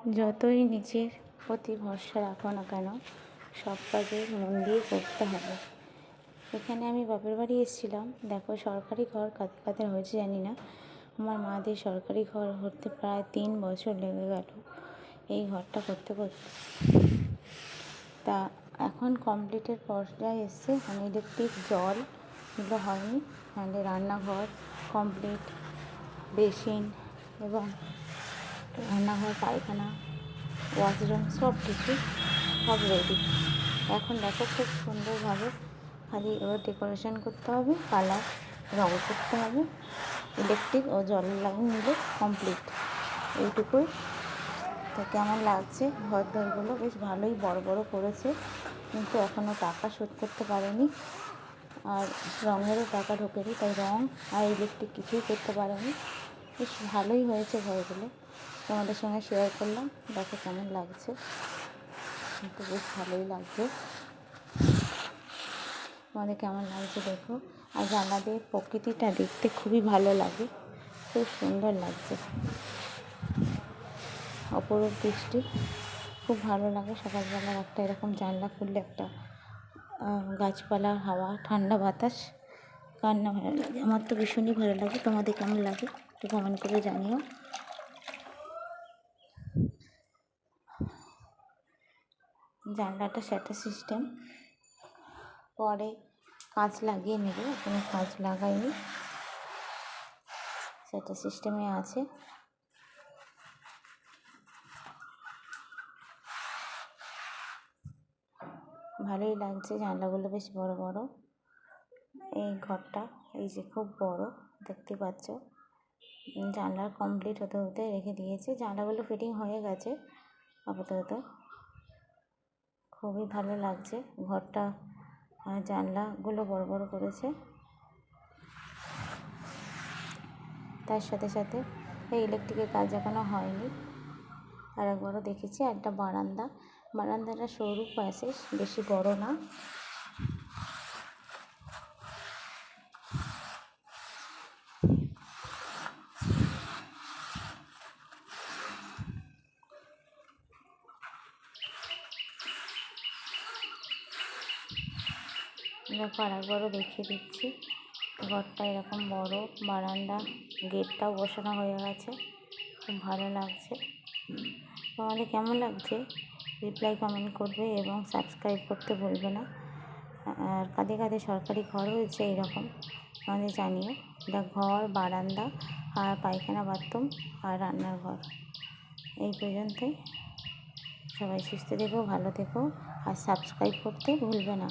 যতই নিজের প্রতি ভরসা রাখো না কেন, সব কাজে মন দিয়ে করতে হবে। এখানে আমি বাপের বাড়ি এসেছিলাম, দেখো সরকারি ঘর কাদের হয়েছে জানি না। আমার মাদের সরকারি ঘর হতে প্রায় 3 বছর লেগে গেল এই ঘরটা করতে করতে। তা এখন কমপ্লিটের পর্যায়ে এসছে, মানে ইলেকট্রিক, জল এগুলো হয়নি, তাহলে রান্নাঘর কমপ্লিট, বেসিন এবং রান্নাঘর, পায়খানা, ওয়াশরুম সব কিছু সব রেডি। এখন দেখো খুব সুন্দরভাবে, খালি এবার ডেকোরেশন করতে হবে, কালার রঙ করতে হবে, ইলেকট্রিক ও জলের লাইন নিলে কমপ্লিট, এইটুকুই। তো কেমন লাগছে? ঘর দরগুলো বেশ ভালোই বড় বড় করেছে, কিন্তু এখনও টাকা শোধ করতে পারেনি, আর রঙেরও টাকা ঢোকেনি, তাই রঙ আর ইলেকট্রিক কিছুই করতে পারেনি। বেশ ভালোই হয়েছে ঘরগুলো, তোমাদের সঙ্গে শেয়ার করলাম। দেখো কেমন লাগছে, কিন্তু বেশ ভালোই লাগছে। তোমাদের কেমন লাগছে দেখো। আর জানলাদের প্রকৃতিটা দেখতে খুবই ভালো লাগে, খুব সুন্দর লাগছে, অপরূপ দৃষ্টি, খুব ভালো লাগে। সকালবেলার একটা এরকম জানলা খুললে একটা গাছপালার হাওয়া, ঠান্ডা বাতাস, কার না ভালো লাগে? আমার তো ভীষণই ভালো লাগে। তোমাদের কেমন লাগে একটু কমেন্ট করে জানিও। জানলাটা শাটার সিস্টেম, পরে কাঁচ লাগিয়ে নেবে, কোনো কাঁচ লাগাইনি, শাটার সিস্টেমে আছে। ভালোই লাগছে, জানলাগুলো বেশ বড় বড়। এই ঘরটা এই যে খুব বড়, দেখতে পাচ্ছ। জানলার কমপ্লিট হতে হতে রেখে দিয়েছে, জানলাগুলো ফিটিং হয়ে গেছে আপাতত। খুবই ভালো লাগছে ঘরটা, জানলাগুলো বড় বড় করেছে। তার সাথে সাথে এই ইলেকট্রিকের কাজ এখনো হয়নি। আর একবারও দেখেছি একটা বারান্দাটা সরু প্যাসেজ, বেশি বড় না। দেখো আর একবারও দেখিয়ে দিচ্ছি, ঘরটা এরকম বড়, বারান্দা, গেটটাও বসানো হয়ে গেছে, খুব ভালো লাগছে। তোমাদের কেমন লাগছে রিপ্লাই কমেন্ট করবে এবং সাবস্ক্রাইব করতে ভুলবে না। আর কাদের কাদের সরকারি ঘর হয়েছে এইরকম আমাদের জানিও। এটা ঘর, বারান্দা আর পায়খানা, বাথরুম আর রান্নার ঘর। এই পর্যন্তই। সবাই সুস্থ থেকো, ভালো থেকো, আর সাবস্ক্রাইব করতে ভুলবে না।